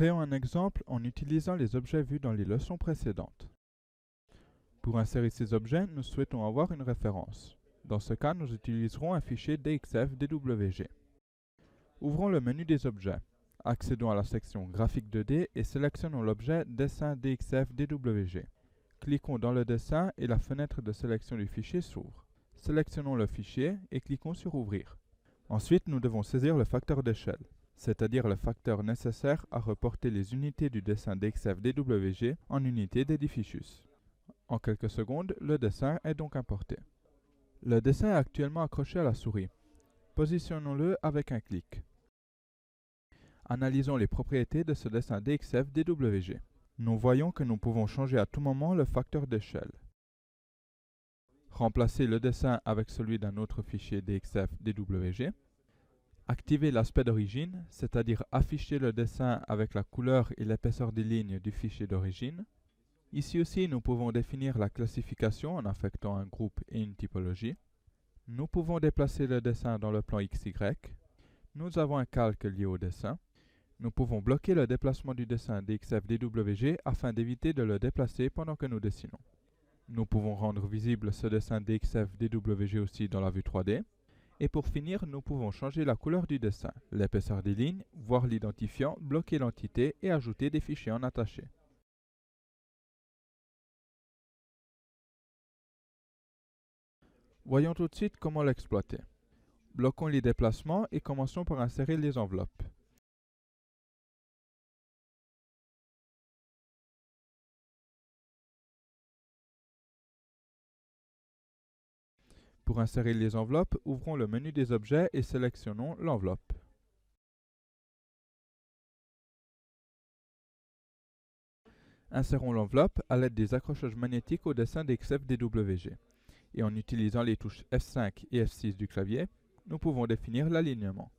Créons un exemple en utilisant les objets vus dans les leçons précédentes. Pour insérer ces objets, nous souhaitons avoir une référence. Dans ce cas, nous utiliserons un fichier DXF-DWG. Ouvrons le menu des objets. Accédons à la section Graphique 2D et sélectionnons l'objet Dessin DXF-DWG. Cliquons dans le dessin et la fenêtre de sélection du fichier s'ouvre. Sélectionnons le fichier et cliquons sur Ouvrir. Ensuite, nous devons saisir le facteur d'échelle, c'est-à-dire le facteur nécessaire à reporter les unités du dessin DXF-DWG en unités d'édificius. En quelques secondes, le dessin est donc importé. Le dessin est actuellement accroché à la souris. Positionnons-le avec un clic. Analysons les propriétés de ce dessin DXF-DWG. Nous voyons que nous pouvons changer à tout moment le facteur d'échelle. Remplacer le dessin avec celui d'un autre fichier DXF-DWG. Activer l'aspect d'origine, c'est-à-dire afficher le dessin avec la couleur et l'épaisseur des lignes du fichier d'origine. Ici aussi, nous pouvons définir la classification en affectant un groupe et une typologie. Nous pouvons déplacer le dessin dans le plan XY. Nous avons un calque lié au dessin. Nous pouvons bloquer le déplacement du dessin DXF-DWG afin d'éviter de le déplacer pendant que nous dessinons. Nous pouvons rendre visible ce dessin DXF-DWG aussi dans la vue 3D. Et pour finir, nous pouvons changer la couleur du dessin, l'épaisseur des lignes, voir l'identifiant, bloquer l'entité et ajouter des fichiers en attaché. Voyons tout de suite comment l'exploiter. Bloquons les déplacements et commençons par insérer les enveloppes. Pour insérer les enveloppes, ouvrons le menu des objets et sélectionnons l'enveloppe. Insérons l'enveloppe à l'aide des accrochages magnétiques au dessin DXF-DWG. Et en utilisant les touches F5 et F6 du clavier, nous pouvons définir l'alignement.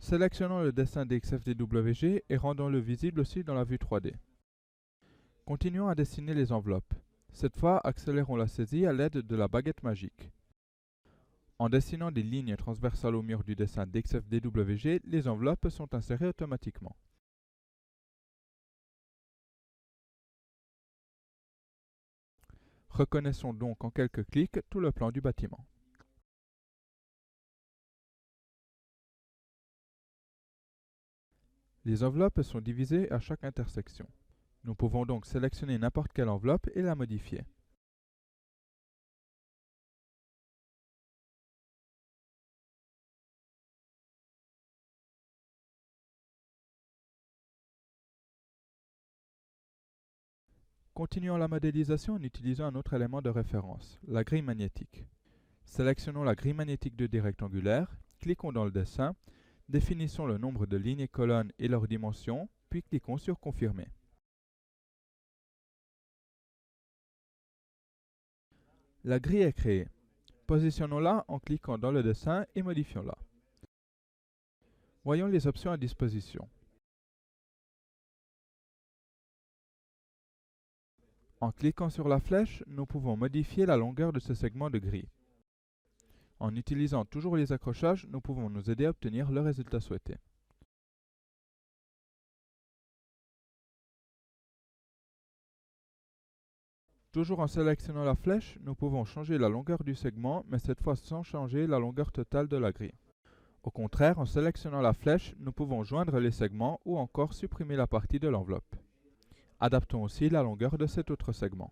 Sélectionnons le dessin DXF-DWG et rendons-le visible aussi dans la vue 3D. Continuons à dessiner les enveloppes. Cette fois, accélérons la saisie à l'aide de la baguette magique. En dessinant des lignes transversales au mur du dessin DXF-DWG, les enveloppes sont insérées automatiquement. Reconnaissons donc en quelques clics tout le plan du bâtiment. Les enveloppes sont divisées à chaque intersection. Nous pouvons donc sélectionner n'importe quelle enveloppe et la modifier. Continuons la modélisation en utilisant un autre élément de référence, la grille magnétique. Sélectionnons la grille magnétique 2D rectangulaire, cliquons dans le dessin, définissons le nombre de lignes et colonnes et leurs dimensions, puis cliquons sur Confirmer. La grille est créée. Positionnons-la en cliquant dans le dessin et modifions-la. Voyons les options à disposition. En cliquant sur la flèche, nous pouvons modifier la longueur de ce segment de grille. En utilisant toujours les accrochages, nous pouvons nous aider à obtenir le résultat souhaité. Toujours en sélectionnant la flèche, nous pouvons changer la longueur du segment, mais cette fois sans changer la longueur totale de la grille. Au contraire, en sélectionnant la flèche, nous pouvons joindre les segments ou encore supprimer la partie de l'enveloppe. Adaptons aussi la longueur de cet autre segment.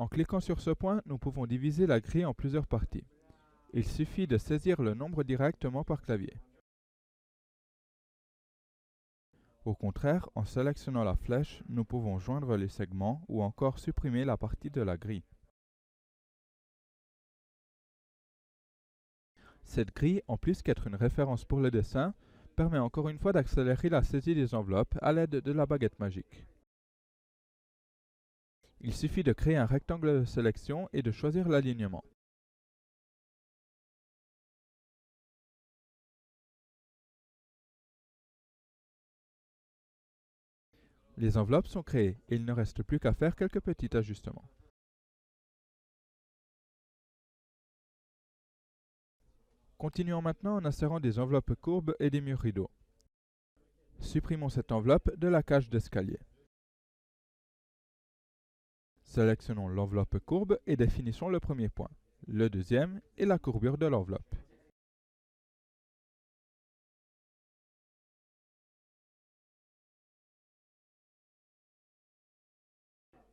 En cliquant sur ce point, nous pouvons diviser la grille en plusieurs parties. Il suffit de saisir le nombre directement par clavier. Au contraire, en sélectionnant la flèche, nous pouvons joindre les segments ou encore supprimer la partie de la grille. Cette grille, en plus qu'être une référence pour le dessin, permet encore une fois d'accélérer la saisie des enveloppes à l'aide de la baguette magique. Il suffit de créer un rectangle de sélection et de choisir l'alignement. Les enveloppes sont créées et il ne reste plus qu'à faire quelques petits ajustements. Continuons maintenant en insérant des enveloppes courbes et des murs rideaux. Supprimons cette enveloppe de la cage d'escalier. Sélectionnons l'enveloppe courbe et définissons le premier point, le deuxième et la courbure de l'enveloppe.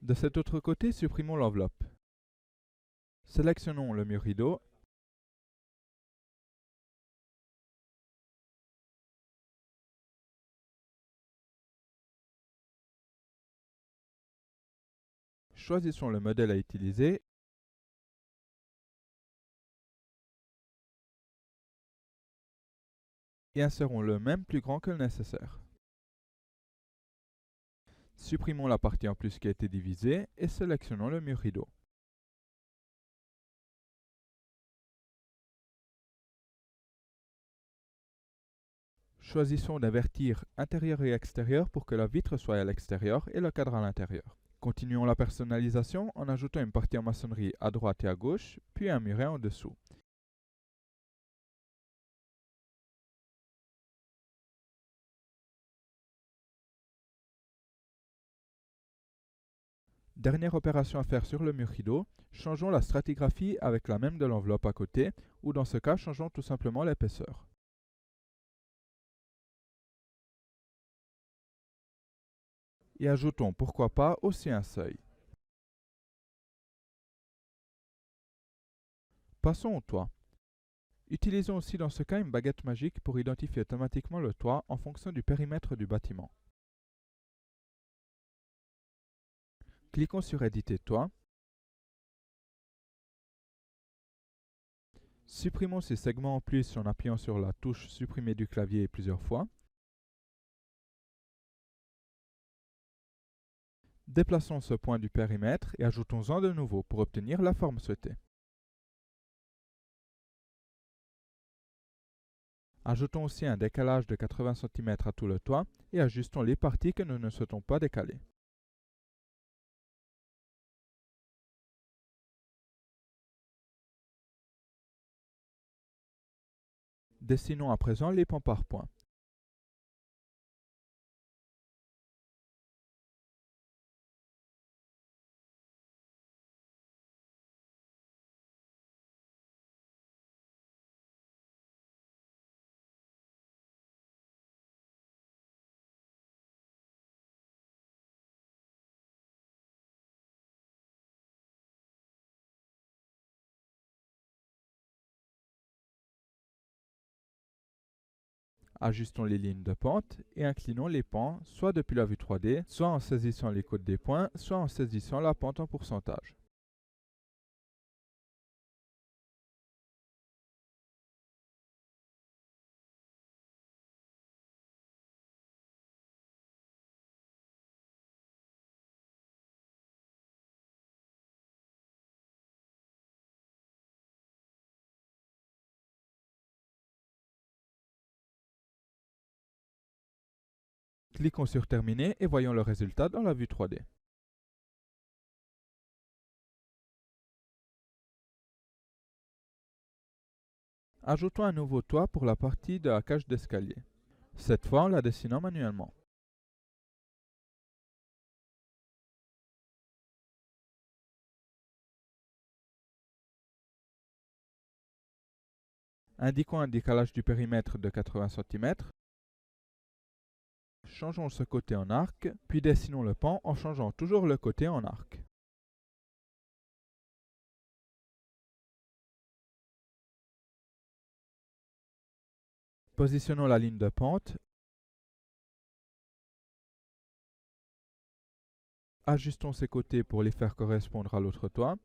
De cet autre côté, supprimons l'enveloppe. Sélectionnons le mur rideau. Choisissons le modèle à utiliser et insérons-le même plus grand que le nécessaire. Supprimons la partie en plus qui a été divisée et sélectionnons le mur rideau. Choisissons d'invertir intérieur et extérieur pour que la vitre soit à l'extérieur et le cadre à l'intérieur. Continuons la personnalisation en ajoutant une partie en maçonnerie à droite et à gauche, puis un muret en dessous. Dernière opération à faire sur le mur rideau, changeons la stratigraphie avec la même de l'enveloppe à côté, ou dans ce cas, changeons tout simplement l'épaisseur. Et ajoutons, pourquoi pas, aussi un seuil. Passons au toit. Utilisons aussi dans ce cas une baguette magique pour identifier automatiquement le toit en fonction du périmètre du bâtiment. Cliquons sur Éditer toit. Supprimons ces segments en plus en appuyant sur la touche Supprimer du clavier plusieurs fois. Déplaçons ce point du périmètre et ajoutons-en de nouveau pour obtenir la forme souhaitée. Ajoutons aussi un décalage de 80 cm à tout le toit et ajustons les parties que nous ne souhaitons pas décaler. Dessinons à présent les pans par points. Ajustons les lignes de pente et inclinons les pans soit depuis la vue 3D, soit en saisissant les côtes des points, soit en saisissant la pente en pourcentage. Cliquons sur Terminer et voyons le résultat dans la vue 3D. Ajoutons un nouveau toit pour la partie de la cage d'escalier. Cette fois en la dessinant manuellement. Indiquons un décalage du périmètre de 80 cm. Changeons ce côté en arc, puis dessinons le pan en changeant toujours le côté en arc. Positionnons la ligne de pente. Ajustons ses côtés pour les faire correspondre à l'autre toit.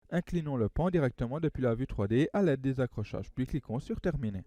Inclinons le pan directement depuis la vue 3D à l'aide des accrochages, puis cliquons sur Terminer.